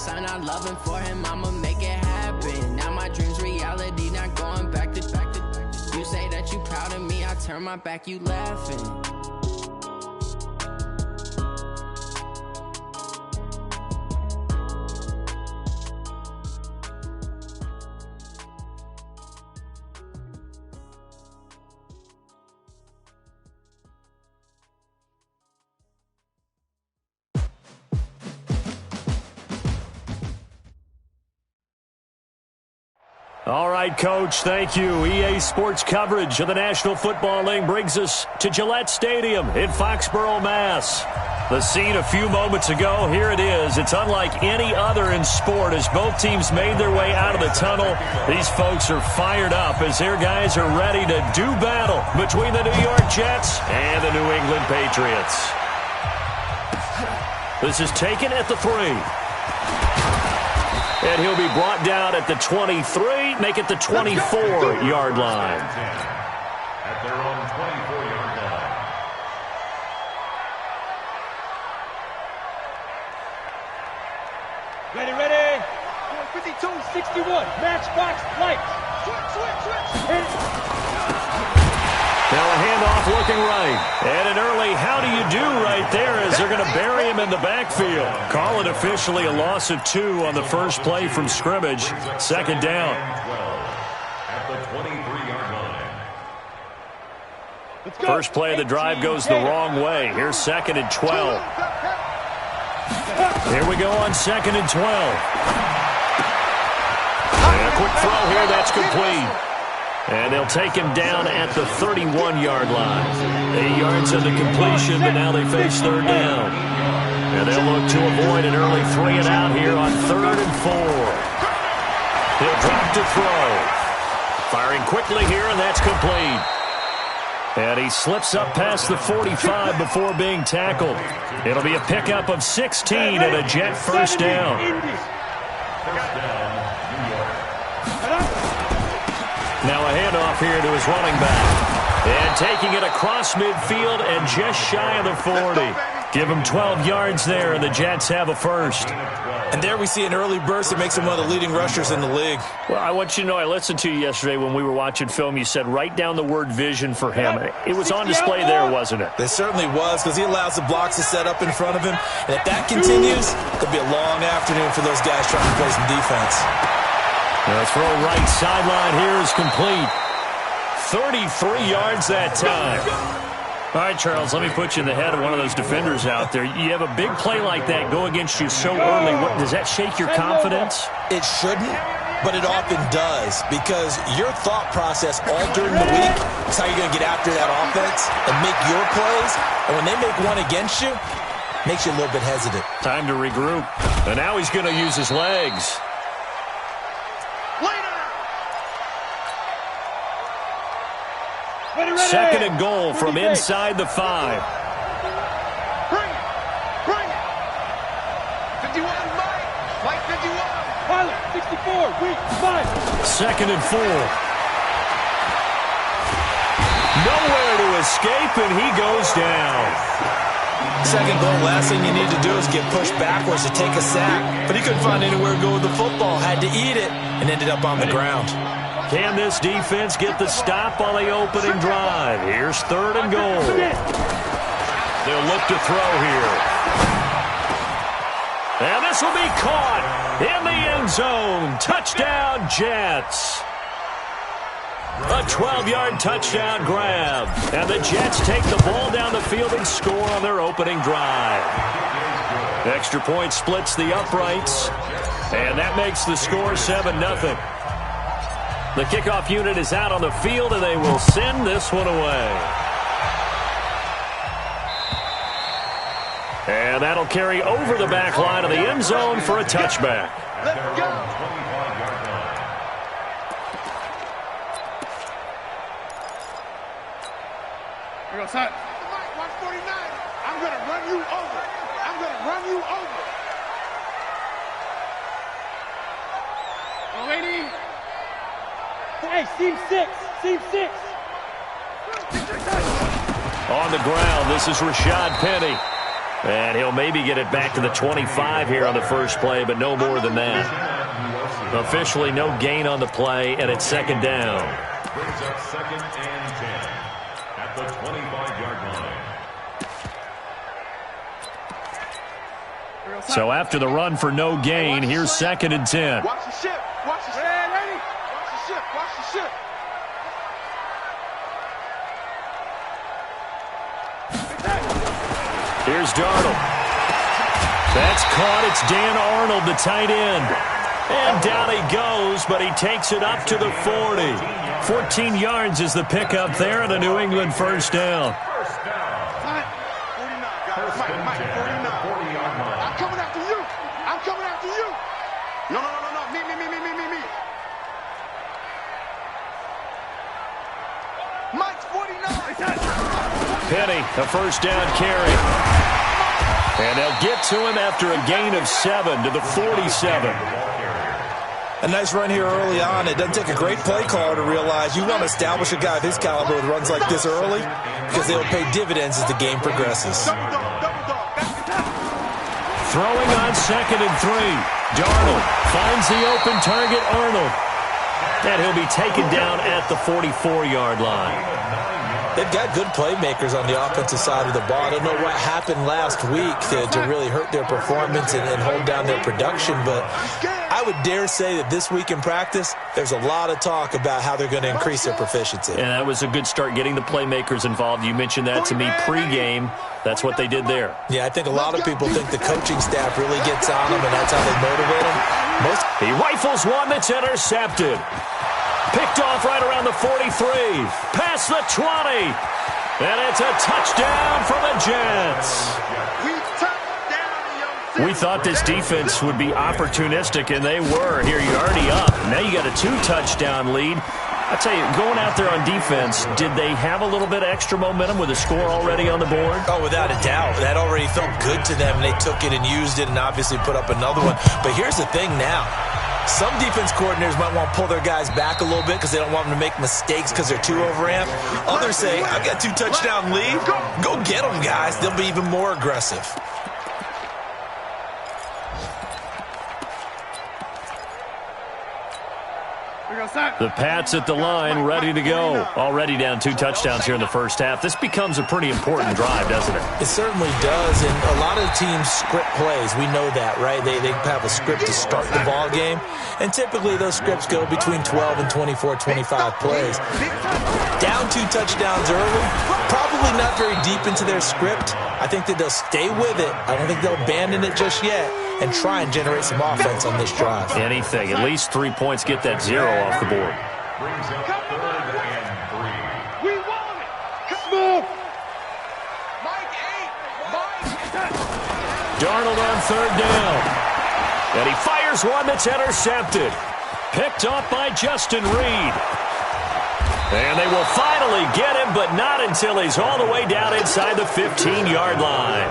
son, I love him for him, I'ma make it happen. Now my dream's reality, not going back to. You say that you proud of me, I turn my back, you laughing. All right, Coach, thank you. EA Sports coverage of the National Football League brings us to Gillette Stadium in Foxborough, Mass. The scene a few moments ago, here it is. It's unlike any other in sport as both teams made their way out of the tunnel. These folks are fired up as their guys are ready to do battle between the New York Jets and the New England Patriots. This is taken at the 3. And he'll be brought down at the 23, make it the 24-yard line. At their own 24-yard line. Ready. 52-61. Matchbox lights. Switch. Now a handoff looking right. And an early how do you do right there as they're going to bury him in the backfield. Call it officially a loss of 2 on the first play from scrimmage. Second down. At the 23-yard line. First play of the drive goes the wrong way. Here's 2nd and 12. Here we go on 2nd and 12. And a quick throw here, that's complete. And they'll take him down at the 31-yard line. 8 yards of the completion, but now they face third down. And they'll look to avoid an early 3 and out here on 3rd and 4. He'll drop to throw. Firing quickly here, and that's complete. And he slips up past the 45 before being tackled. It'll be a pickup of 16 and a Jet first down. Now a handoff here to his running back. And taking it across midfield and just shy of the 40. Give him 12 yards there, and the Jets have a first. And there we see an early burst that makes him one of the leading rushers in the league. Well, I want you to know, I listened to you yesterday when we were watching film. You said write down the word vision for him. It was on display there, wasn't it? It certainly was, because he allows the blocks to set up in front of him. And if that continues, it'll be a long afternoon for those guys trying to play some defense. The throw right sideline here is complete. 33 yards that time. All right, Charles, let me put you in the head of one of those defenders out there. You have a big play like that go against you so early. Does that shake your confidence? It shouldn't, but it often does, because your thought process all during the week is how you're going to get after that offense and make your plays. And when they make one against you, it makes you a little bit hesitant. Time to regroup. And now he's going to use his legs. Second and goal from inside the 5. Bring it. 51, Mike 51. Pilot, 64, weak, 5. Second and 4. Nowhere to escape, and he goes down. Second goal, last thing you need to do is get pushed backwards to take a sack. But he couldn't find anywhere to go with the football, had to eat it, and ended up on the ground. Can this defense get the stop on the opening drive? Here's 3rd and goal. They'll look to throw here. And this will be caught in the end zone. Touchdown, Jets. A 12-yard touchdown grab. And the Jets take the ball down the field and score on their opening drive. Extra point splits the uprights. And that makes the score 7-0. The kickoff unit is out on the field, and they will send this one away. And that'll carry over the back line of the end zone for a touchback. Let's go. Here goes Hunt. 149. I'm going to run you over. Lady. Hey, seam 6. On the ground, this is Rashad Penny. And he'll maybe get it back to the 25 here on the first play, but no more than that. Officially no gain on the play, and it's second down. Brings up second and 10 at the 25-yard line. So after the run for no gain, here's second and 10. Watch the ship. Watch the ship. Ready? Watch the ship. Watch the ship. Here's Darnold. That's caught. It's Dan Arnold, the tight end. And down he goes, but he takes it up to the 40. 14 yards is the pickup there and a New England first down. Mike, 49. I'm coming after you. I'm coming after you. No. Me. Mike's 49. Penny, a first down carry. And they'll get to him after a gain of 7 to the 47. A nice run here early on. It doesn't take a great play caller to realize you want to establish a guy of his caliber with runs like this early because they'll pay dividends as the game progresses. Throwing on second and 3. Darnold finds the open target, Arnold. And he'll be taken down at the 44-yard line. They've got good playmakers on the offensive side of the ball. I don't know what happened last week to really hurt their performance and hold down their production, but I would dare say that this week in practice, there's a lot of talk about how they're going to increase their proficiency. And that was a good start, getting the playmakers involved. You mentioned that to me pregame. That's what they did there. Yeah, I think a lot of people think the coaching staff really gets on them, and that's how they motivate them. He rifles one that's intercepted. Picked off right around the 43. Past the 20. And it's a touchdown for the Jets. We thought this defense would be opportunistic, and they were. Here, you're already up. Now you got a 2-touchdown lead. I tell you, going out there on defense, did they have a little bit of extra momentum with a score already on the board? Oh, without a doubt. That already felt good to them. They took it and used it and obviously put up another one. But here's the thing now. Some defense coordinators might want to pull their guys back a little bit because they don't want them to make mistakes because they're too overamped. Others say, I've got 2-touchdown lead. Go get them, guys. They'll be even more aggressive. The Pats at the line, ready to go. Already down 2 touchdowns here in the first half. This becomes a pretty important drive, doesn't it? It certainly does, and a lot of teams script plays. We know that, right? They have a script to start the ball game, and typically those scripts go between 12 and 24, 25 plays. Down 2 touchdowns early, probably not very deep into their script. I think that they'll stay with it. I don't think they'll abandon it just yet and try and generate some offense on this drive. Anything. At least 3 points, get that 0 off the board. Brings up third and 3. We want it. Come on. Mike 8. Darnold on third down. And he fires one that's intercepted. Picked off by Justin Reed. And they will finally get him, but not until he's all the way down inside the 15-yard line.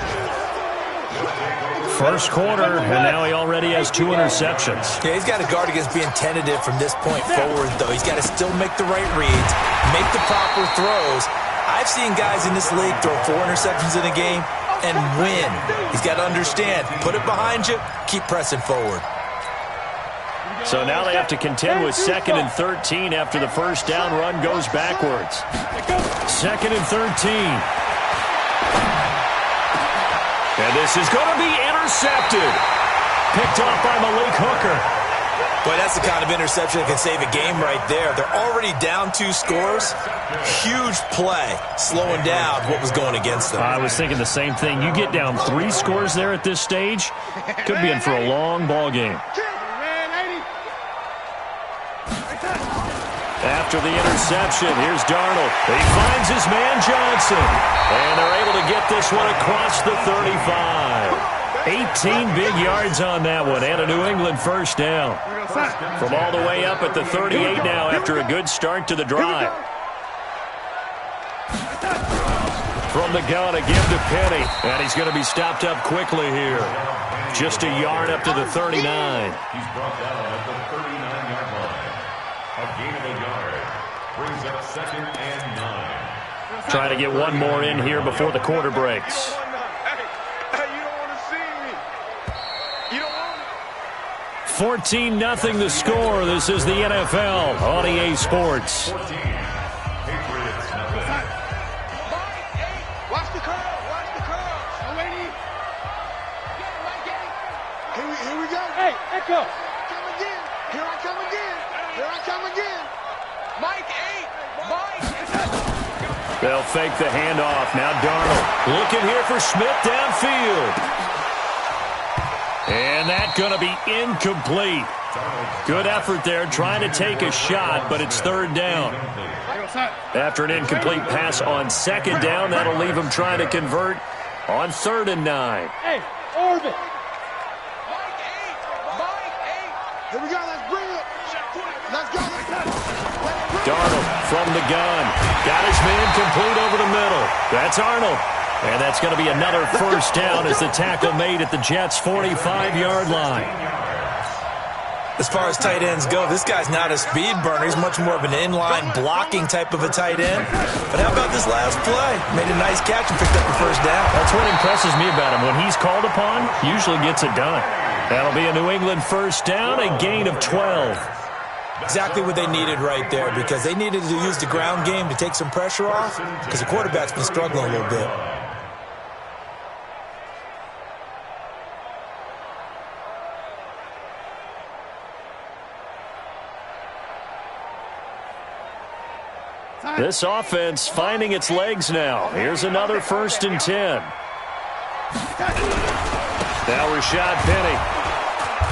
First quarter, and now he already has 2 interceptions. Yeah, he's got to guard against being tentative from this point forward, though. He's got to still make the right reads, make the proper throws. I've seen guys in this league throw 4 interceptions in a game and win. He's got to understand, put it behind you, keep pressing forward. So now they have to contend with 2nd and 13 after the first down run goes backwards. 2nd and 13. And this is going to be intercepted. Picked off by Malik Hooker. Boy, that's the kind of interception that can save a game right there. They're already down 2 scores. Huge play, slowing down what was going against them. I was thinking the same thing. You get down 3 scores there at this stage, could be in for a long ball game. After the interception, here's Darnold. He finds his man Johnson. And they're able to get this one across the 35. 18 big yards on that one, and a New England first down. From all the way up at the 38 now after a good start to the drive. From the gun, a give to Penny. And he's going to be stopped up quickly here. Just a yard up to the 39. He's brought down at the 39-yard line. A gain of a yard. Brings up 2nd and 9. Trying to get one more in here before the quarter breaks. Hey, 14-0 the score. This is the NFL on EA Sports. Watch the curl. Watch the curl. No waiting. Here we go. Hey, Echo. Come again. Here I come again. Here I come again. Mike 8. Mike. They'll fake the handoff. Now Darnold looking here for Smith downfield. And that's going to be incomplete. Good effort there trying to take a shot, but it's third down. After an incomplete pass on second down, that'll leave him trying to convert on 3rd and 9. Hey, Orbit. Mike 8. Here we go. Let's bring it. Let's go. Darnold from the gun. Got his man complete over the middle. That's Arnold. And that's going to be another first down as the tackle made at the Jets' 45-yard line. As far as tight ends go, this guy's not a speed burner. He's much more of an inline blocking type of a tight end. But how about this last play? Made a nice catch and picked up the first down. That's what impresses me about him. When he's called upon, usually gets it done. That'll be a New England first down, a gain of 12. Exactly what they needed right there, because they needed to use the ground game to take some pressure off, because the quarterback's been struggling a little bit. This offense finding its legs now. Here's another 1st and 10. Now Rashad Penny.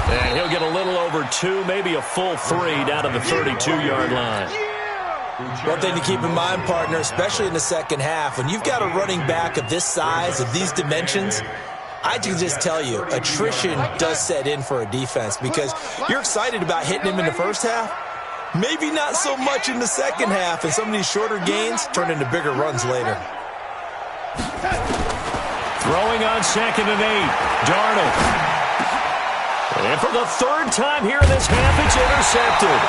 And he'll get a little over 2, maybe a full 3 down to the 32-yard line. One thing to keep in mind, partner, especially in the second half, when you've got a running back of this size, of these dimensions, I can just tell you, attrition does set in for a defense, because you're excited about hitting him in the first half. Maybe not so much in the second half, and some of these shorter gains turn into bigger runs later. Throwing on 2nd and 8. Darnold. And for the 3rd time here in this half, it's intercepted.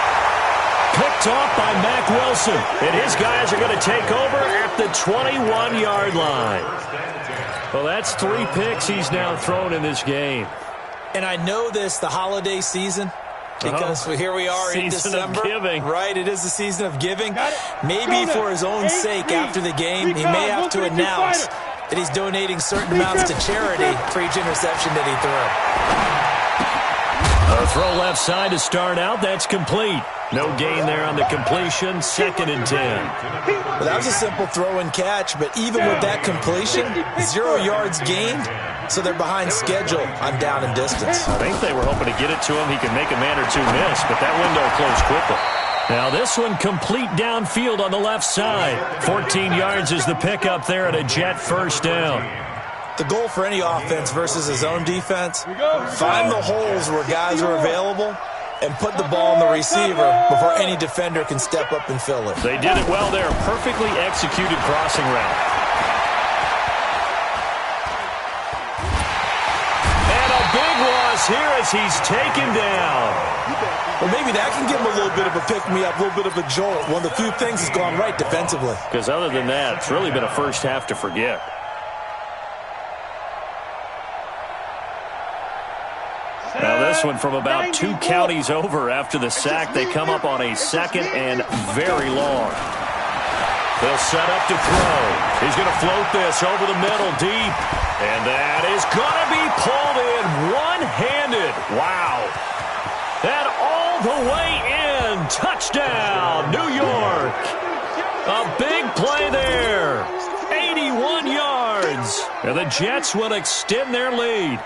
Picked off by Mack Wilson. And his guys are going to take over at the 21-yard line. Well, that's 3 picks he's now thrown in this game. And I know this, the holiday season, because here we are in December, right? It is the season of giving. Maybe for his own sake after the game, he may have to announce that he's donating certain amounts to charity for each interception that he threw. A throw left side to start out. That's complete. No gain there on the completion. 2nd and 10. Well, that was a simple throw and catch, but even with that completion, 0 yards gained. So they're behind schedule on down and distance. I think they were hoping to get it to him. He could make a man or two miss, but that window closed quickly. Now this one complete downfield on the left side. 14 yards is the pickup there at a Jet first down. The goal for any offense versus a zone defense, find the holes where guys are available and put the ball on the receiver before any defender can step up and fill it. They did it well there. Perfectly executed crossing route. Here as he's taken down. Well, maybe that can give him a little bit of a pick-me-up, a little bit of a jolt. One of the few things has gone right defensively. Because other than that, it's really been a first half to forget. Now this one from about 2 counties over after the sack. They come up on a 2nd and very long. They'll set up to throw. He's going to float this over the middle deep. And that is going to be pulled in one-handed. Wow. That all the way in. Touchdown, New York. A big play there. 81 yards. And the Jets will extend their lead.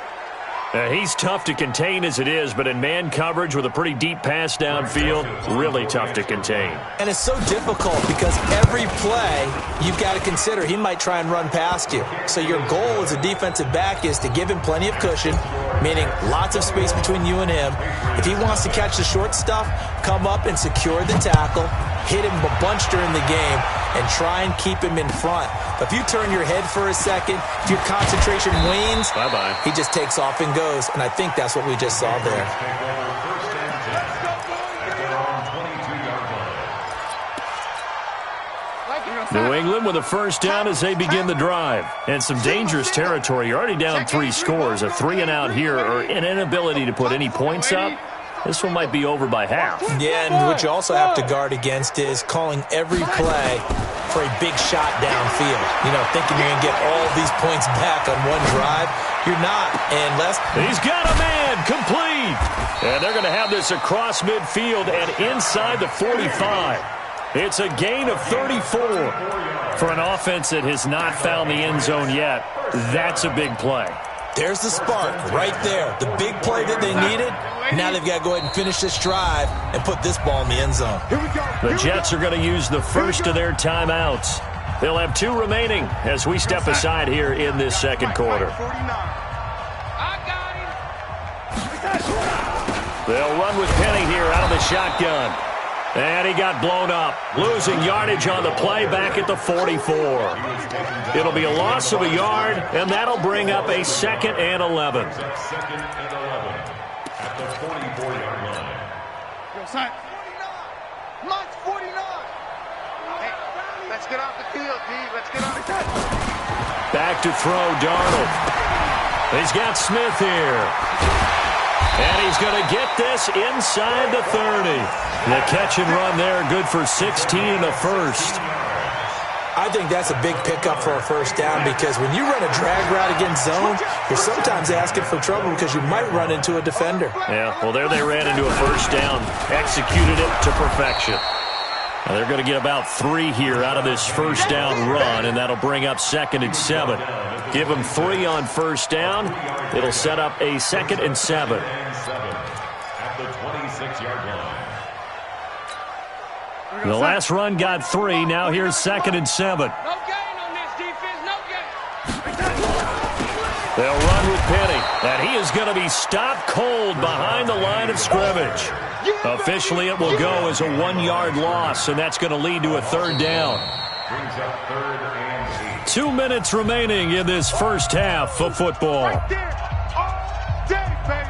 He's tough to contain as it is, but in man coverage with a pretty deep pass downfield, really tough to contain. And it's so difficult because every play you've got to consider he might try and run past you. So your goal as a defensive back is to give him plenty of cushion, meaning lots of space between you and him. If he wants to catch the short stuff, come up and secure the tackle, hit him a bunch during the game, and try and keep him in front. But if you turn your head for a second, if your concentration wanes, bye-bye. He just takes off and goes, and I think that's what we just saw there. New England with a first down as they begin the drive. And some dangerous territory. You're already down 3 scores. A 3-and-out here or an inability to put any points up this one might be over by half. Yeah, and what you also have to guard against is calling every play for a big shot downfield. You know, thinking you're going to get all these points back on one drive. You're not, unless... He's got a man, complete. And they're going to have this across midfield and inside the 45. It's a gain of 34. For an offense that has not found the end zone yet, that's a big play. There's the spark right there. The big play that they needed. Now they've got to go ahead and finish this drive and put this ball in the end zone. The Jets are going to use the first of their timeouts. They'll have 2 remaining as we step aside here in this second quarter. They'll run with Penny here out of the shotgun. And he got blown up, losing yardage on the play back at the 44. It'll be a loss of a yard, and that'll bring up a 2nd and 11. Second and 11 at the 44-yard line. Yo, son. 49. Mike's 49. Hey, let's get off the field, D. Let's get off the field. Back to throw, Darnold. He's got Smith here. And he's going to get this inside the 30. The catch and run there, good for 16 and a first. I think that's a big pickup for a first down because when you run a drag route against zone, you're sometimes asking for trouble because you might run into a defender. Yeah, well, there they ran into a first down, executed it to perfection. Now they're going to get about 3 here out of this first down run, and that'll bring up 2nd and 7. Give them 3 on first down. It'll set up a 2nd and 7. At the 26-yard line. The last run got 3. Now here's 2nd and 7. No gain on this defense. No gain. They'll run with Penny, and he is going to be stopped cold behind the line of scrimmage. Officially, it will go as a 1-yard loss, and that's going to lead to a 3rd down. Brings up 3rd and 8. 2 minutes remaining in this first half of football. Right there. All day, baby.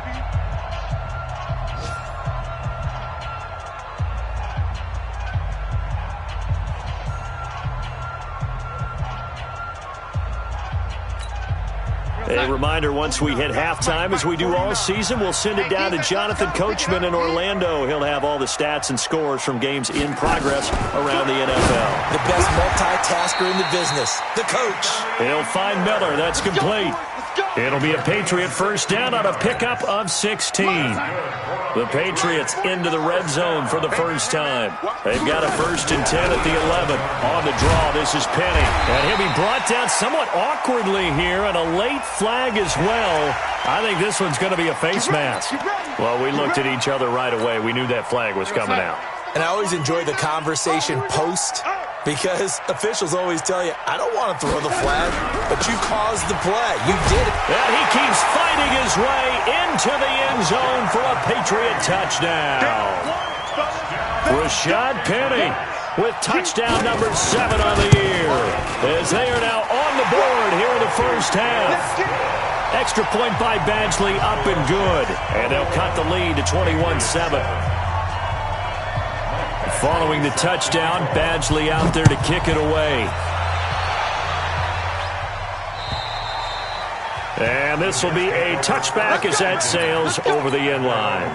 A reminder, once we hit halftime, as we do all season, we'll send it down to Jonathan Coachman in Orlando. He'll have all the stats and scores from games in progress around the NFL. The best multitasker in the business, the coach. He'll find Miller. That's complete. It'll be a Patriot first down on a pickup of 16. The Patriots into the red zone for the first time. They've got a 1st and 10 at the 11. On the draw, this is Penny. And he'll be brought down somewhat awkwardly here, and a late flag as well. I think this one's going to be a face mask. Well, we looked at each other right away. We knew that flag was coming out. And I always enjoy the conversation post because officials always tell you, I don't want to throw the flag, but you caused the play. You did it. And he keeps fighting his way into the end zone for a Patriot touchdown. Rashad Penny with touchdown number 7 on the year, as they are now on the board here in the first half. Extra point by Badgley, up and good. And they'll cut the lead to 21-7. Following the touchdown, Badgley out there to kick it away. And this will be a touchback as that sails over the end line.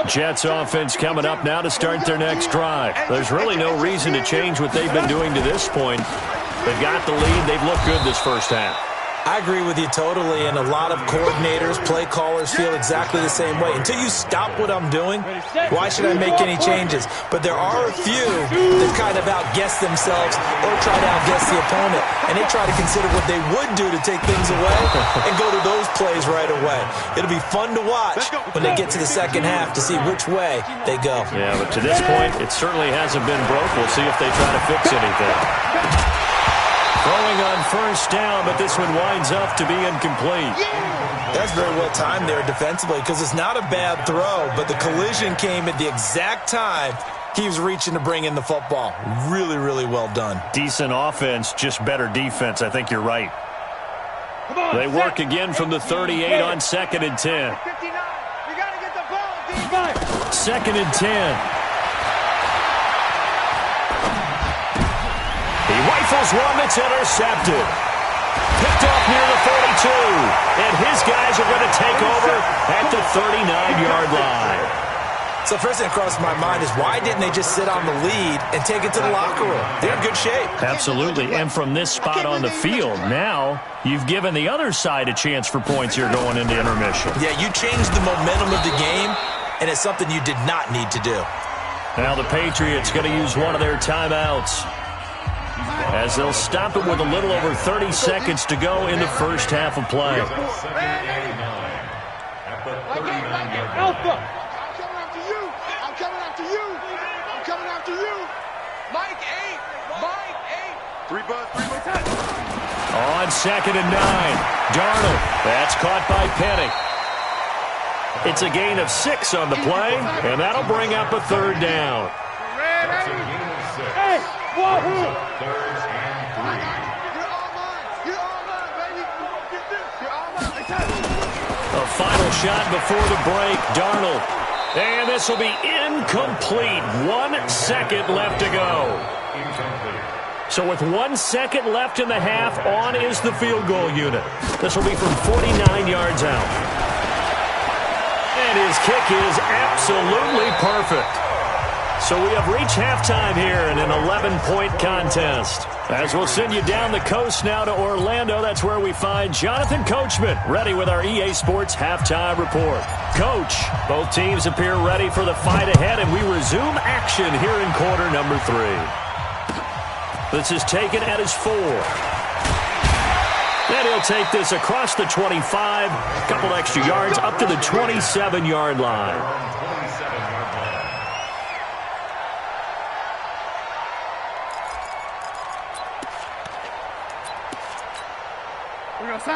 Jets offense coming up now to start their next drive. There's really no reason to change what they've been doing to this point. They've got the lead. They've looked good this first half. I agree with you totally, and a lot of coordinators, play callers feel exactly the same way. Until you stop what I'm doing, why should I make any changes? But there are a few that kind of outguess themselves or try to outguess the opponent, and they try to consider what they would do to take things away and go to those plays right away. It'll be fun to watch when they get to the second half to see which way they go. Yeah, but to this point, it certainly hasn't been broke. We'll see if they try to fix anything. Throwing on first down, but this one winds up to be incomplete. That's very well timed there defensively because it's not a bad throw, but the collision came at the exact time he was reaching to bring in the football. Really, really well done. Decent offense, just better defense. I think you're right. They work again from the 38 on 2nd and 10. 59. You got to get the ball, D. 2nd and 10. He rifles one that's intercepted. picked off near the 42. And his guys are going to take over at the 39-yard line. So first thing that crossed my mind is why didn't they just sit on the lead and take it to the locker room? They're in good shape. Absolutely. And from this spot on the field, now you've given the other side a chance for points here going into intermission. Yeah, you changed the momentum of the game, and it's something you did not need to do. Now the Patriots going to use one of their timeouts as they'll stop it with a little over 30 seconds to go in the first half of play. Alpha. Mike 8. Mike 8. 3 bus. On 2nd and 9. Darnold. That's caught by Penny. It's a gain of 6 on the play, and that'll bring up a 3rd down. Hey, Wahoo! 3rd and 3. You're all mine. You're all mine, baby. Get this. You're all mine. A final shot before the break. Darnold. And this will be incomplete. 1 second left to go. So with 1 second left in the half, on is the field goal unit. This will be from 49 yards out. And his kick is absolutely perfect. So we have reached halftime here in an 11-point contest. As we'll send you down the coast now to Orlando, that's where we find Jonathan Coachman, ready with our EA Sports Halftime Report. Coach, both teams appear ready for the fight ahead, and we resume action here in quarter number 3. This is taken at his 4. And he'll take this across the 25, a couple extra yards up to the 27-yard line.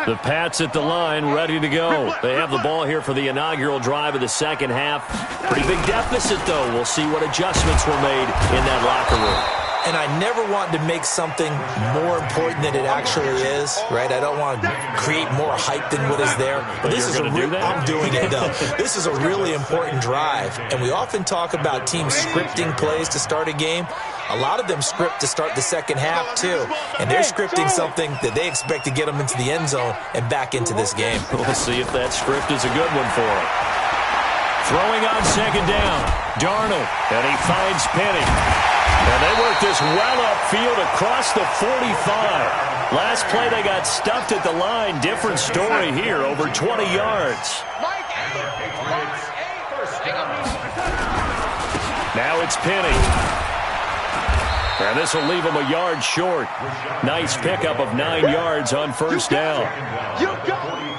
The Pats at the line, ready to go. They have the ball here for the inaugural drive of the second half. Pretty big deficit, though. We'll see what adjustments were made in that locker room. And I never want to make something more important than it actually is, right? I don't want to create more hype than what is there. But this is I'm doing it, though. This is a really important drive. And we often talk about teams scripting plays to start a game. A lot of them script to start the second half, too. And they're scripting something that they expect to get them into the end zone and back into this game. We'll see if that script is a good one for them. Throwing on second down. Darnold, and he finds Penny. And they work this well upfield across the 45. Last play, they got stuffed at the line. Different story here, over 20 yards. Now it's Penny. And this will leave him a yard short. Nice pickup of 9 yards on first down.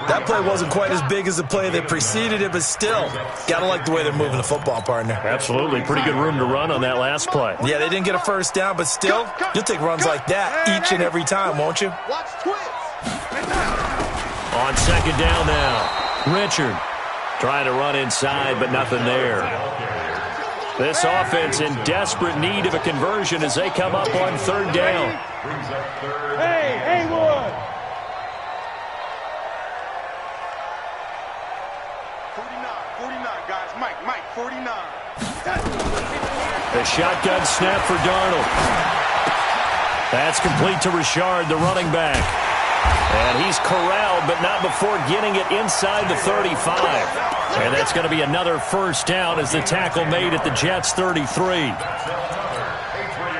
That play wasn't quite as big as the play that preceded it, but still, got to like the way they're moving the football, partner. Absolutely. Pretty good room to run on that last play. Yeah, they didn't get a first down, but still, you'll take runs like that each and every time, won't you? On second down now, Richard trying to run inside, but nothing there. This offense in desperate need of a conversion as they come up on third down. Hey, Haywood! 49, guys. Mike, 49. The shotgun snap for Darnold. That's complete to Richard, the running back. And he's corralled, but not before getting it inside the 35. And that's going to be another first down as the tackle made at the Jets' 33.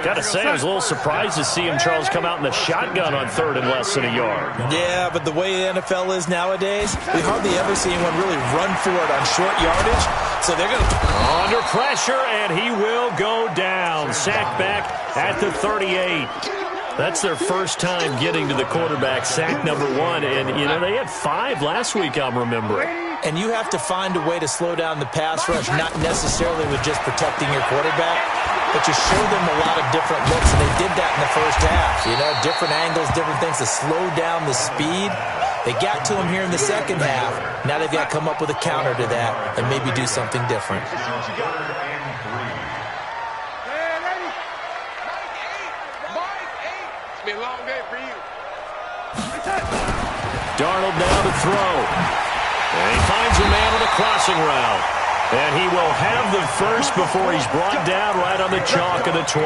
Got to say, I was a little surprised to see him, Charles, come out in the shotgun on third and less than a yard. Yeah, but the way the NFL is nowadays, we hardly ever see anyone really run for it on short yardage. So they're going to... Under pressure, and he will go down. Sacked back at the 38. That's their first time getting to the quarterback, sack number 1. And, you know, they had 5 last week, I'm remembering. And you have to find a way to slow down the pass rush, not necessarily with just protecting your quarterback, but you show them a lot of different looks, and they did that in the first half. You know, different angles, different things to slow down the speed. They got to him here in the second half. Now they've got to come up with a counter to that and maybe do something different. Be a long day for you. Darnold now to throw. And he finds a man with a crossing route. And he will have the first before he's brought down right on the chalk of the 20.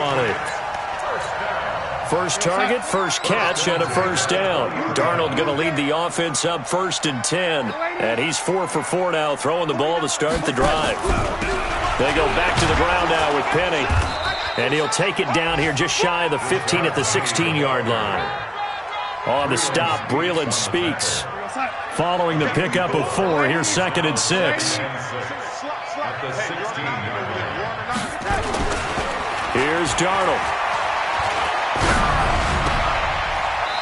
First target, first catch, and a first down. Darnold going to lead the offense up 1st and 10. And he's 4 for 4 now, throwing the ball to start the drive. They go back to the ground now with Penny. And he'll take it down here just shy of the 15 at the 16-yard line. On the stop, Breeland speaks. Following the pickup of 4, here's 2nd and 6. Here's Darnold.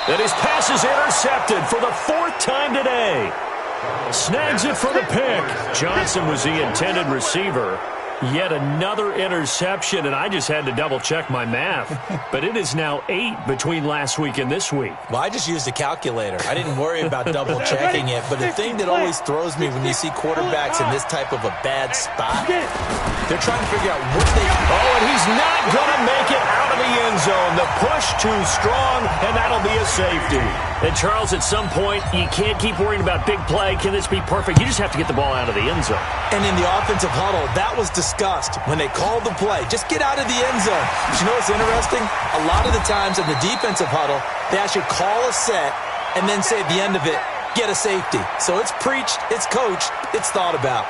And his pass is intercepted for the 4th time today. Snags it for the pick. Johnson was the intended receiver. Yet another interception, and I just had to double-check my math. But it is now 8 between last week and this week. Well, I just used a calculator. I didn't worry about double-checking it. But the thing that always throws me when you see quarterbacks in this type of a bad spot, they're trying to figure out what they... Oh, and he's not going to make it out of the end zone. The push too strong, and that'll be a safety. And, Charles, at some point, you can't keep worrying about big play. Can this be perfect? You just have to get the ball out of the end zone. And in the offensive huddle, that was discussed when they called the play. Just get out of the end zone. But you know what's interesting? A lot of the times in the defensive huddle, they actually call a set and then say at the end of it, get a safety. So it's preached, it's coached, it's thought about.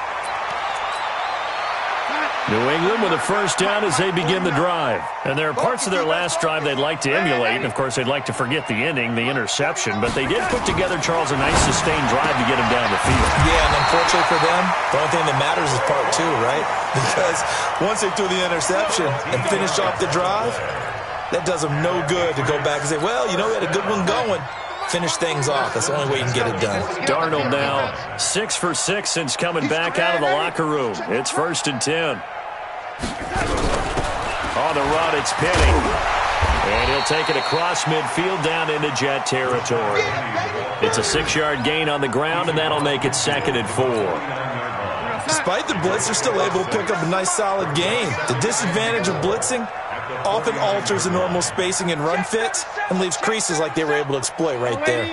New England with a first down as they begin the drive. And there are parts of their last drive they'd like to emulate. And, of course, they'd like to forget the ending, the interception. But they did put together, Charles, a nice sustained drive to get him down the field. Yeah, and unfortunately for them, the only thing that matters is part 2, right? Because once they threw the interception and finished off the drive, that does them no good to go back and say, well, you know, we had a good one going. Finish things off. That's the only way you can get it done. Darnold now 6 for 6 since coming back out of the locker room. It's 1st and 10. On the run, it's Penny. And he'll take it across midfield down into Jet territory. It's a 6-yard gain on the ground, and that'll make it 2nd and 4. Despite the blitz, they're still able to pick up a nice solid gain. The disadvantage of blitzing often alters the normal spacing and run fits and leaves creases like they were able to exploit right there.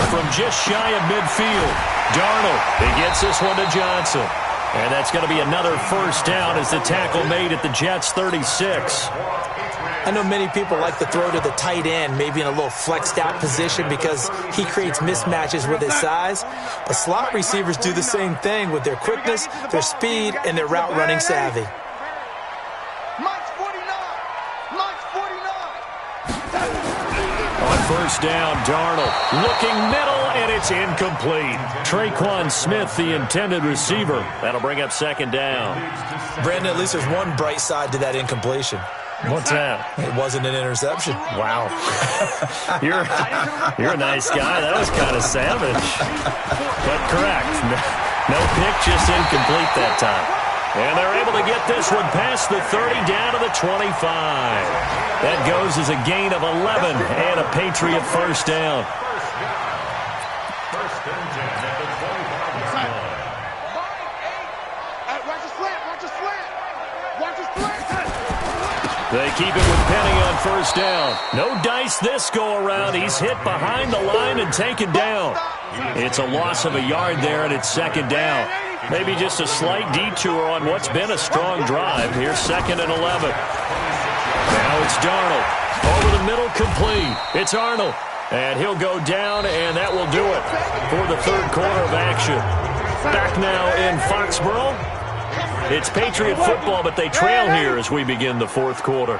From just shy of midfield, Darnold, he gets this one to Johnson. And that's going to be another first down as the tackle made at the Jets' 36. I know many people like to throw to the tight end, maybe in a little flexed out position because he creates mismatches with his size. But slot receivers do the same thing with their quickness, their speed, and their route running savvy. On first down, Darnold looking middle, and it's incomplete. Traquan Smith, the intended receiver. That'll bring up 2nd down. Brandon, at least there's one bright side to that incompletion. What's that? It wasn't an interception. Wow. You're a nice guy. That was kind of savage. But correct. No pick, just incomplete that time. And they're able to get this one past the 30 down to the 25. That goes as a gain of 11 and a Patriot first down. First and 10 at the 25-yard line. Watch the slant, watch the slant. Watch the slant. They keep it with Penny on first down. No dice this go-around. He's hit behind the line and taken down. It's a loss of a yard there, and it's 2nd down. Maybe just a slight detour on what's been a strong drive. Here's 2nd and 11. Now it's Darnold. Over the middle, complete. It's Arnold. And he'll go down, and that will do it for the 3rd quarter of action. Back now in Foxborough. It's Patriot football, but they trail here as we begin the 4th quarter.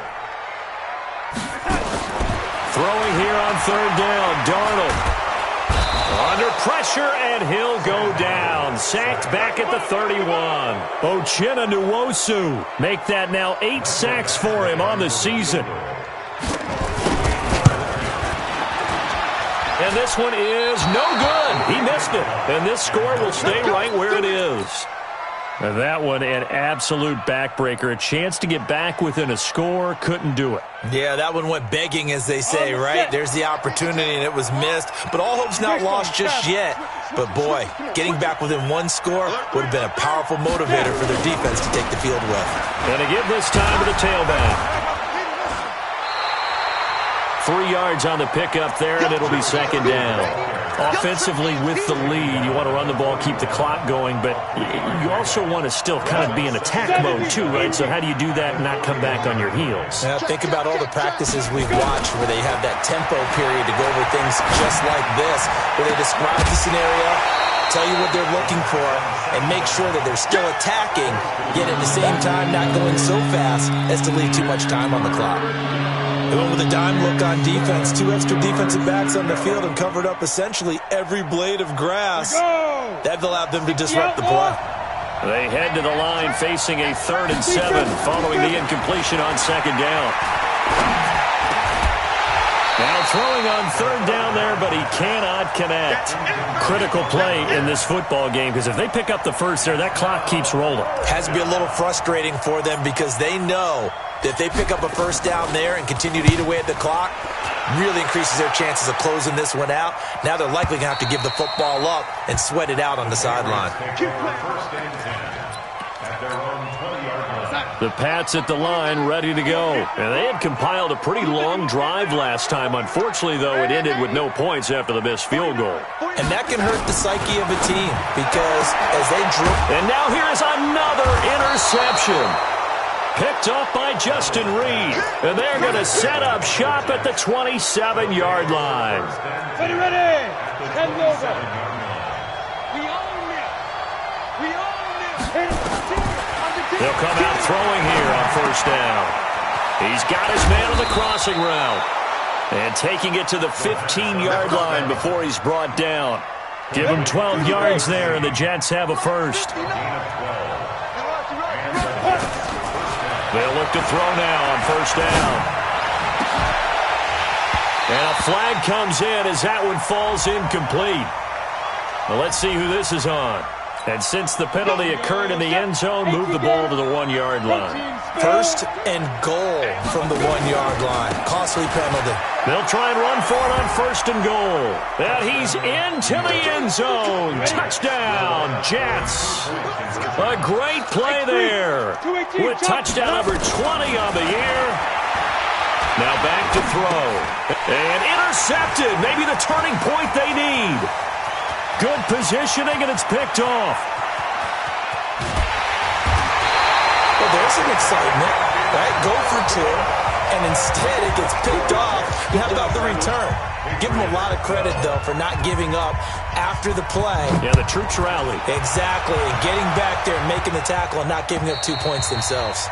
Throwing here on 3rd down, Darnold. Under pressure, and he'll go down. Sacked back at the 31. Uchenna Nwosu make that now 8 sacks for him on the season. And this one is no good. He missed it. And this score will stay right where it is. And that one, an absolute backbreaker. A chance to get back within a score, couldn't do it. Yeah, that one went begging, as they say, right? There's the opportunity, and it was missed. But all hope's not lost just yet. But, boy, getting back within 1 score would have been a powerful motivator for their defense to take the field with. And to give this time to the tailback. 3 yards on the pickup there, and it'll be 2nd down. Offensively with the lead, you want to run the ball, keep the clock going, but you also want to still kind of be in attack mode too, right? So how do you do that and not come back on your heels? Now, think about all the practices we've watched where they have that tempo period to go over things just like this, where they describe the scenario, tell you what they're looking for, and make sure that they're still attacking, yet at the same time not going so fast as to leave too much time on the clock. They went with a dime look on defense. 2 extra defensive backs on the field and covered up essentially every blade of grass. That allowed them to disrupt the play. They head to the line facing a 3rd and 7 following the incompletion on 2nd down. Now throwing on 3rd down there, but he cannot connect. Critical play in this football game because if they pick up the first there, that clock keeps rolling. Has to be a little frustrating for them because they know that if they pick up a first down there and continue to eat away at the clock, really increases their chances of closing this one out. Now they're likely going to have to give the football up and sweat it out on the sideline. The Pats at the line, ready to go. And they had compiled a pretty long drive last time. Unfortunately, though, it ended with no points after the missed field goal. And that can hurt the psyche of a team because as they drew... And now here is another interception. Picked up by Justin Reed. And they're going to set up shop at the 27-yard line. Ready. Head over. We own it. We own it. They'll come out throwing here on 1st down. He's got his man on the crossing route. And taking it to the 15-yard line before he's brought down. Give him 12 yards there, and the Jets have a first. They'll look to throw now on 1st down. And a flag comes in as that one falls incomplete. Well, let's see who this is on. And since the penalty occurred in the end zone, move the ball to the 1-yard line. 1st and goal from the 1-yard line. Costly penalty. They'll try and run for it on 1st and goal. And he's into the end zone. Touchdown, Jets. A great play there with touchdown number 20 on the year. Now back to throw. And intercepted. Maybe the turning point they need. Good positioning, and it's picked off. Well, there's some excitement, right? Go for 2, and instead it gets picked off. And how about the return? Give them a lot of credit, though, for not giving up after the play. Yeah, the troops rallied. Exactly, and getting back there and making the tackle and not giving up 2 points themselves.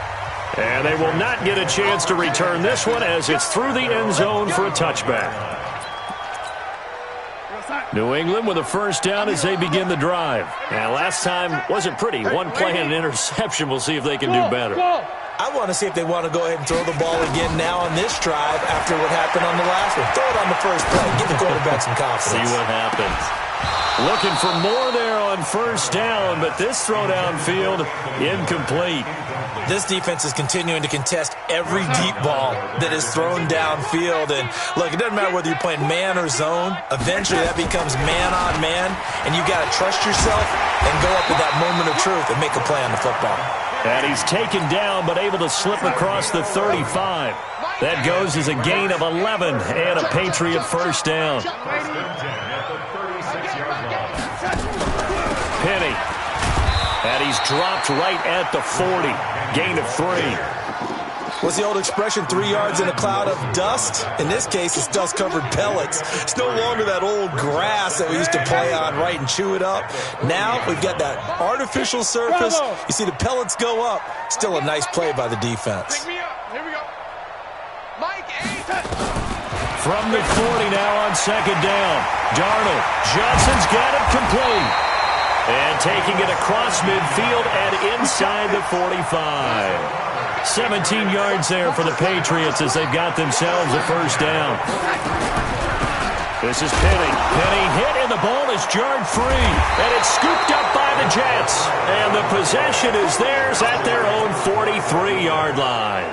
And they will not get a chance to return this one as it's through the end zone for a touchback. New England with a 1st down as they begin the drive. And last time wasn't pretty. 1 play and an interception. We'll see if they can do better. I want to see if they want to go ahead and throw the ball again now on this drive after what happened on the last one. Throw it on the first play. Give the quarterback some confidence. See what happens. Looking for more there on 1st down, but this throw downfield incomplete. This defense is continuing to contest every deep ball that is thrown downfield. And, look, it doesn't matter whether you're playing man or zone. Eventually that becomes man-on-man, and you got to trust yourself and go up at that moment of truth and make a play on the football. And he's taken down but able to slip across the 35. That goes as a gain of 11 and a Patriot 1st down. Penny. And he's dropped right at the 40. Gain of 3. What's the old expression, 3 yards in a cloud of dust? In this case, it's dust-covered pellets. It's no longer that old grass that we used to play on, right, and chew it up. Now we've got that artificial surface. You see the pellets go up. Still a nice play by the defense. Here we go. Mike 8. From the 40 now on 2nd down. Darnold. Johnson's got it complete. And taking it across midfield and inside the 45. 17 yards there for the Patriots as they've got themselves a 1st down. This is Penny. Penny hit and the ball is jarred free. And it's scooped up by the Jets. And the possession is theirs at their own 43-yard line.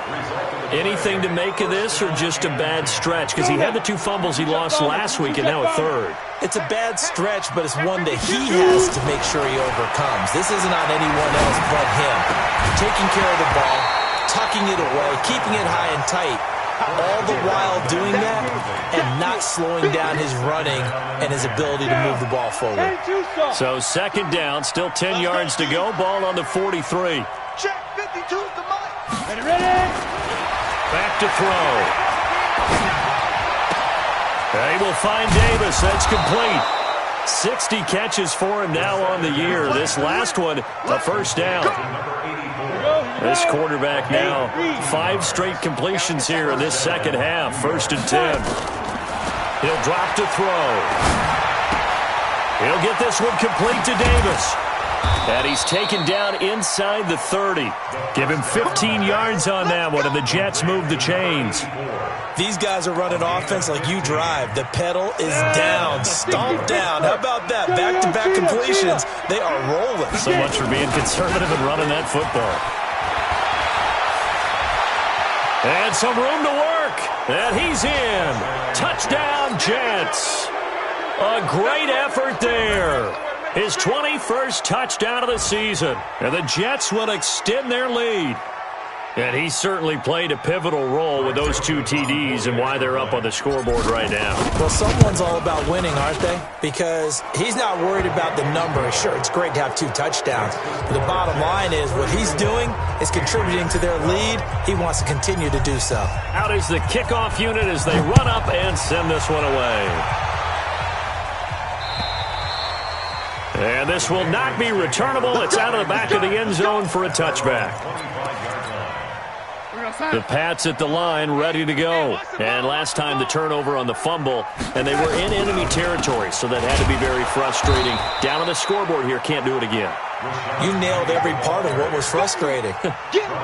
Anything to make of this or just a bad stretch? Because he had the 2 fumbles he lost last week and now a 3rd. It's a bad stretch, but it's one that he has to make sure he overcomes. This isn't on anyone else but him. Taking care of the ball, tucking it away, keeping it high and tight. all the while doing that and not slowing down his running and his ability to move the ball forward. So second down, still 10 yards to go. Ball on the 43. Check, 52's the mic. Ready? Back to throw. They will find Davis. That's complete. 60 catches for him now on the year. This last one, a first down. This quarterback now, 5 straight completions here in this second half. 1st and 10. He'll drop to throw. He'll get this one complete to Davis. And he's taken down inside the 30. Give him 15 yards on that one, and the Jets move the chains. These guys are running offense like you drive. The pedal is down, stomped down. How about that? Back-to-back completions. They are rolling. So much for being conservative and running that football. And some room to work. And he's in. Touchdown, Jets. A great effort there. His 21st touchdown of the season. And the Jets will extend their lead. And he certainly played a pivotal role with those 2 TDs and why they're up on the scoreboard right now. Well, someone's all about winning, aren't they? Because he's not worried about the number. Sure, it's great to have 2 touchdowns. But the bottom line is what he's doing is contributing to their lead. He wants to continue to do so. Out is the kickoff unit as they run up and send this one away. And this will not be returnable. It's out of the back of the end zone for a touchback. The Pats at the line, ready to go. And last time the turnover on the fumble, and they were in enemy territory, so that had to be very frustrating. Down on the scoreboard here, can't do it again. You nailed every part of what was frustrating.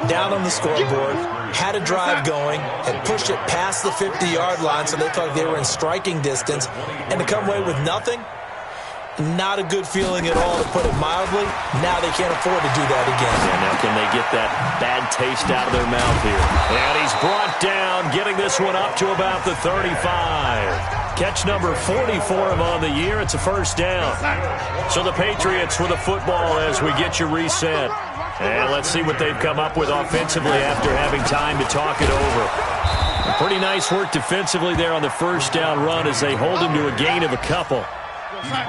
Down on the scoreboard, had a drive going, had pushed it past the 50-yard line, so they thought they were in striking distance, and to come away with nothing, not a good feeling at all, to put it mildly. Now they can't afford to do that again. And now can they get that bad taste out of their mouth here? And he's brought down, getting this one up to about the 35. Catch number 40 for him on the year. It's a first down. So the Patriots with the football as we get you reset. And let's see what they've come up with offensively after having time to talk it over. Pretty nice work defensively there on the first down run as they hold him to a gain of a couple.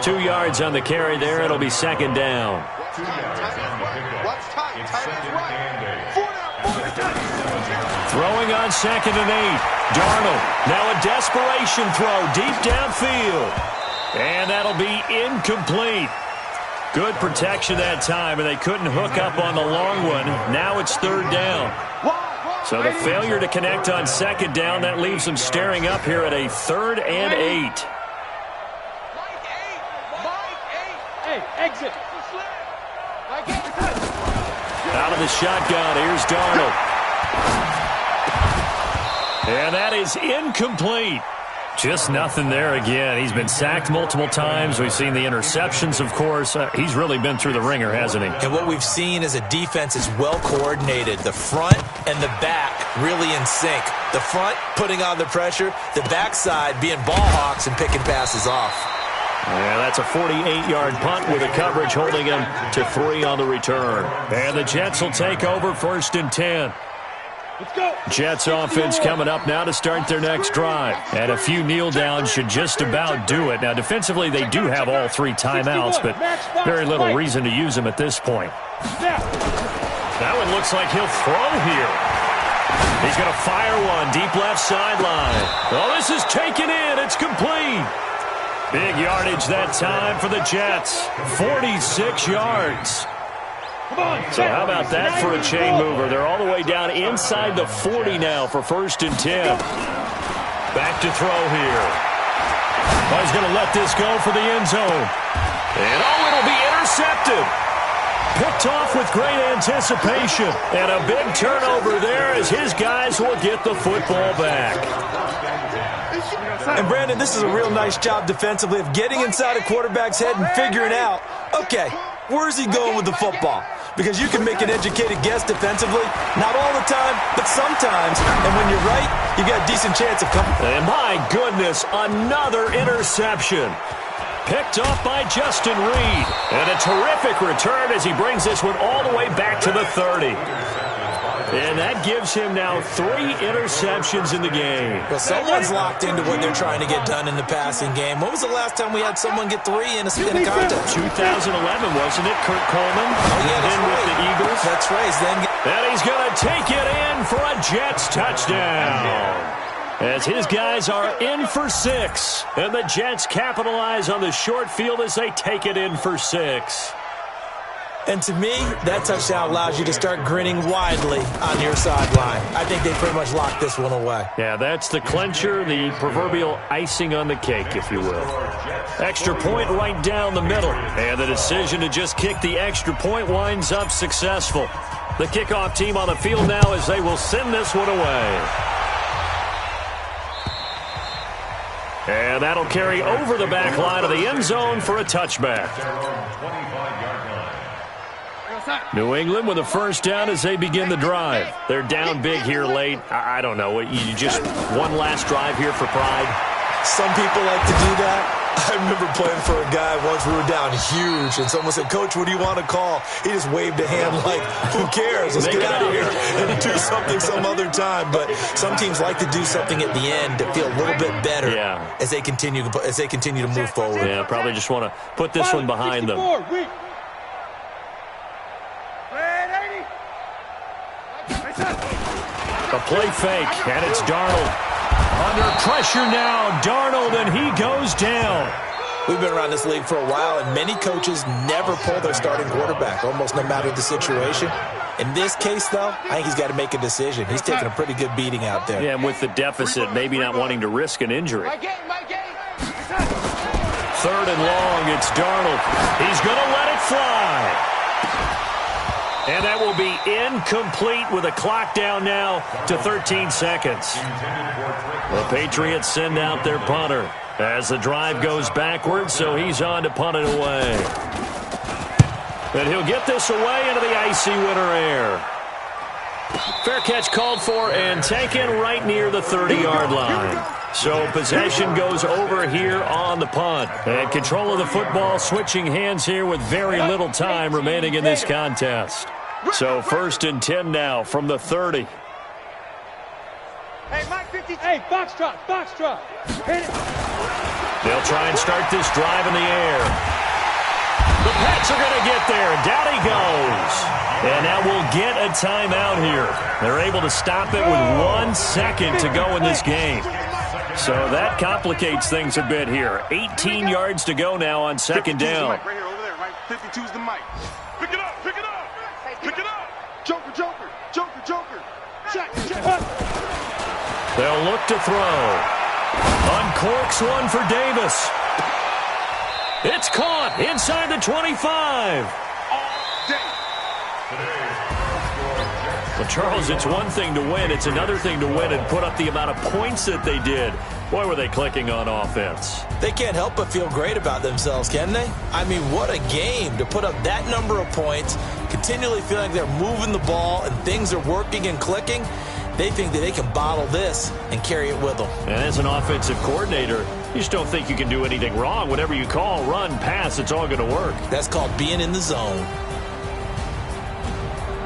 2 yards on the carry there. It'll be second down. Throwing on 2nd and 8. Darnold. Now a desperation throw deep downfield. And that'll be incomplete. Good protection that time, and they couldn't hook up on the long one. Now it's 3rd down. So the failure to connect on 2nd down, that leaves them staring up here at a 3rd and 8. Exit. Out of the shotgun, here's Darnold. And that is incomplete. Just nothing there again. He's been sacked multiple times. We've seen the interceptions, of course. He's really been through the ringer, hasn't he? And what we've seen is a defense that's well coordinated. The front and the back really in sync. The front putting on the pressure. The backside being ball hawks and picking passes off. Yeah, that's a 48-yard punt with a coverage holding him to 3 on the return. And the Jets will take over 1st and 10. Let's go. Jets offense coming up now to start their next drive. And a few kneel downs should just about do it. Now, defensively, they do have all 3 timeouts, but very little reason to use them at this point. That one looks like he'll throw here. He's going to fire one deep left sideline. Oh, this is taken in. It's complete. Big yardage that time for the Jets. 46 yards. So how about that for a chain mover? They're all the way down inside the 40 now for 1st and 10. Back to throw here. Oh, he's going to let this go for the end zone. And oh, it'll be intercepted. Picked off with great anticipation. And a big turnover there as his guys will get the football back. And Brandon, this is a real nice job defensively of getting inside a quarterback's head and figuring out, okay, where's he going with the football? Because you can make an educated guess defensively, not all the time, but sometimes. And when you're right, you got a decent chance of coming. And my goodness, another interception. Picked off by Justin Reed. And a terrific return as he brings this one all the way back to the 30. And that gives him now 3 interceptions in the game. Well, someone's locked into what they're trying to get done in the passing game. When was the last time we had someone get 3 in a contest? 2011, wasn't it? Kurt Coleman. Oh, yeah, that's right. With the Eagles. That's right. And he's going to take it in for a Jets touchdown. As his guys are in for 6. And the Jets capitalize on the short field as they take it in for 6. And to me, that touchdown allows you to start grinning widely on your sideline. I think they pretty much locked this one away. Yeah, that's the clincher, the proverbial icing on the cake, if you will. Extra point right down the middle. And the decision to just kick the extra point winds up successful. The kickoff team on the field now as they will send this one away. And that'll carry over the back line of the end zone for a touchback. New England with a first down as they begin the drive. They're down big here late. I don't know. You just one last drive here for pride? Some people like to do that. I remember playing for a guy once. We were down huge, and someone said, "Coach, what do you want to call?" He just waved a hand like, "Who cares? Let's get out of here and do something some other time." But some teams like to do something at the end to feel a little bit better as they continue to move forward. Yeah, probably just want to put this one behind them. A play fake, and it's Darnold. Under pressure now, Darnold, and he goes down. We've been around this league for a while, and many coaches never pull their starting quarterback, almost no matter the situation. In this case, though, I think he's got to make a decision. He's taking a pretty good beating out there. Yeah, and with the deficit, maybe not wanting to risk an injury. 3rd and long, it's Darnold. He's going to let it fly. And that will be incomplete with a clock down now to 13 seconds. The Patriots send out their punter as the drive goes backwards, so he's on to punt it away. And he'll get this away into the icy winter air. Fair catch called for and taken right near the 30-yard line. So possession goes over here on the punt. And control of the football switching hands here with very little time remaining in this contest. So 1st and 10 now from the 30. Hey, Mike 50. Hey, box drop. Hit it. They'll try and start this drive in the air. The Pats are going to get there. Down he goes. And now we'll get a timeout here. They're able to stop it with 1 second to go in this game. So that complicates things a bit here. 18 yards to go now on 2nd down. Right here, over there, right? 52's the mic. Pick it up. Pick it up. Joker. Check. They'll look to throw. Uncorks one for Davis. It's caught inside the 25. Well, Charles, it's one thing to win. It's another thing to win and put up the amount of points that they did. Boy, were they clicking on offense. They can't help but feel great about themselves, can they? I mean, what a game to put up that number of points, continually feeling like they're moving the ball and things are working and clicking. They think that they can bottle this and carry it with them. And as an offensive coordinator, you just don't think you can do anything wrong. Whatever you call, run, pass, it's all going to work. That's called being in the zone.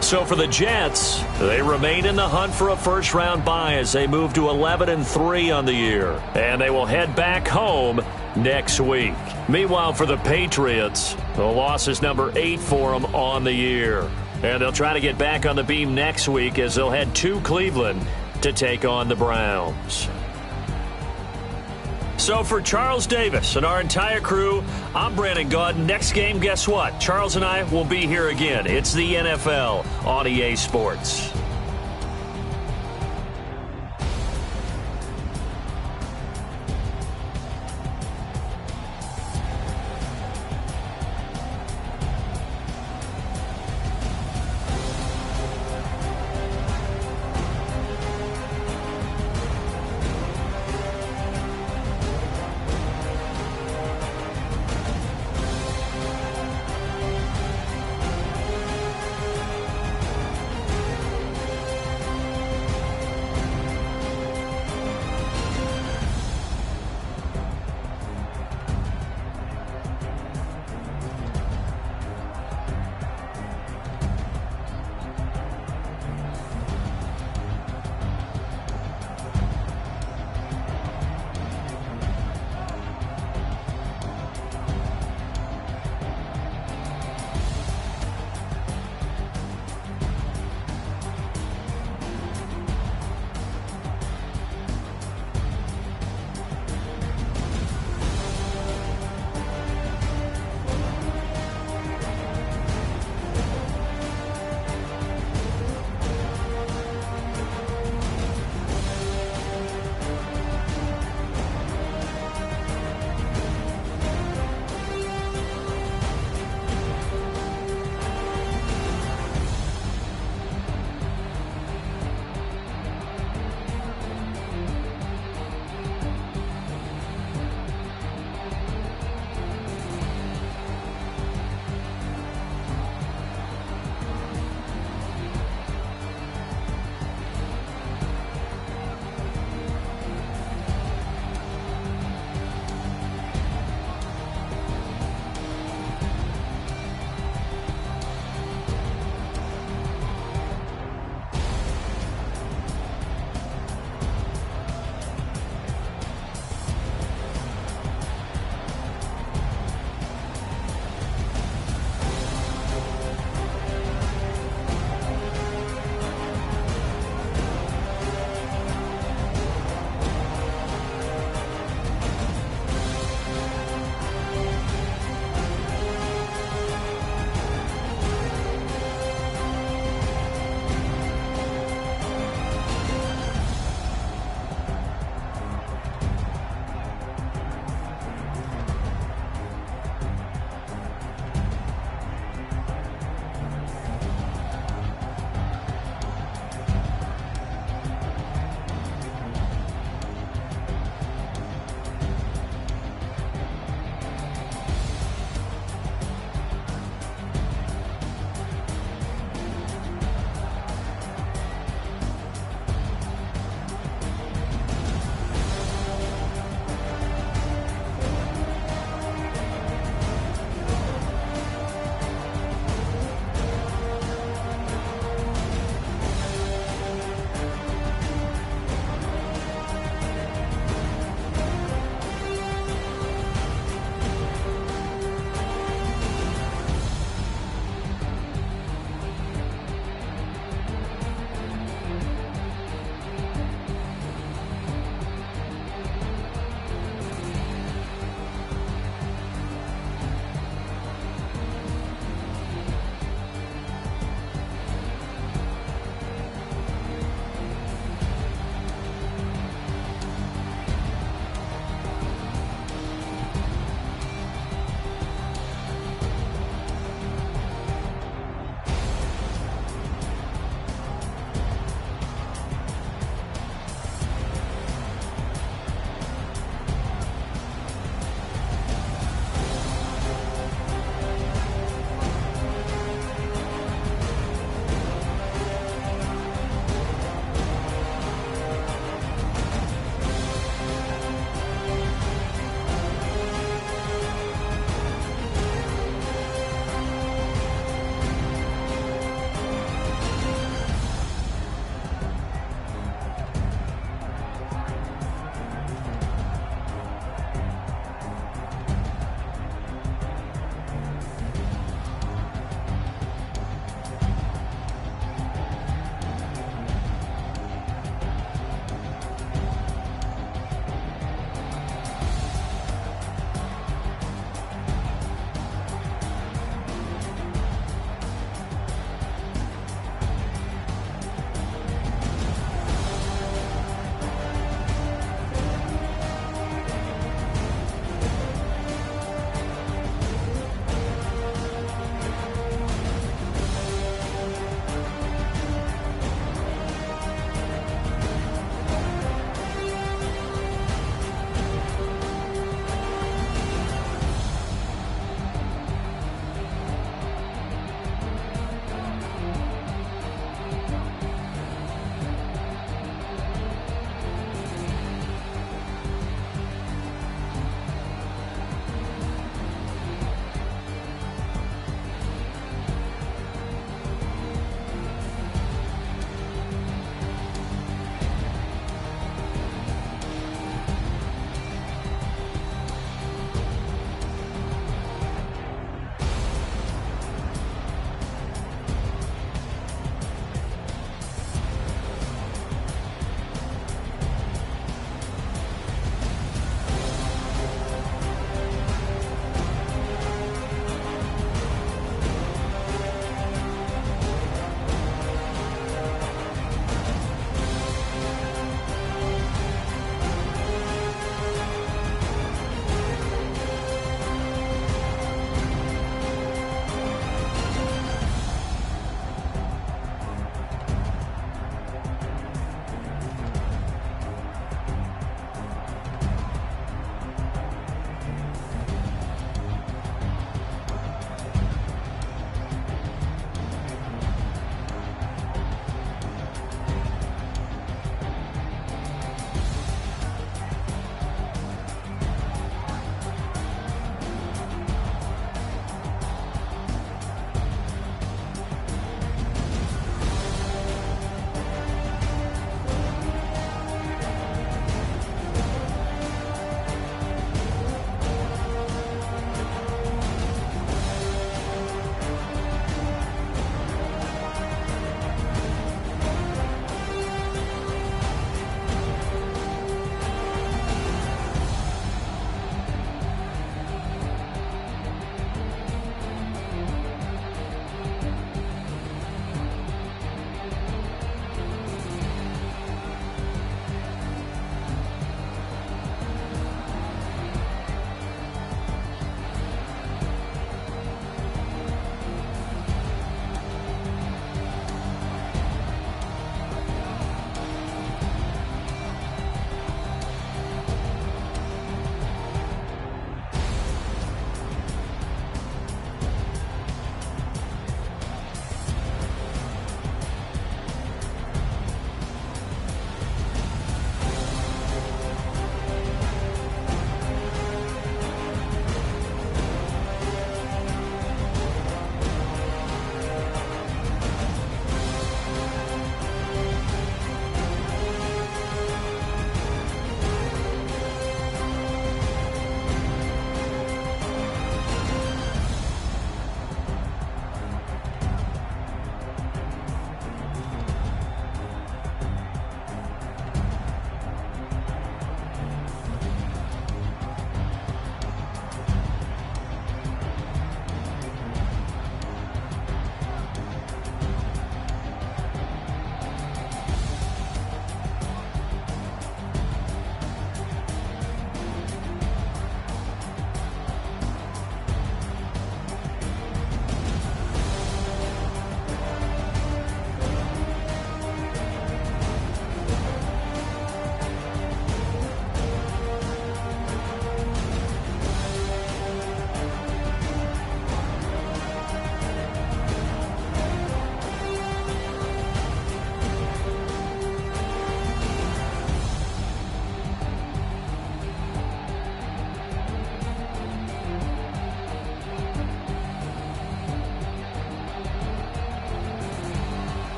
So for the Jets, they remain in the hunt for a first-round bye as they move to 11-3 on the year. And they will head back home next week. Meanwhile, for the Patriots, the loss is number 8 for them on the year. And they'll try to get back on the beam next week as they'll head to Cleveland to take on the Browns. So for Charles Davis and our entire crew, I'm Brandon Gaud. Next game, guess what? Charles and I will be here again. It's the NFL on EA Sports.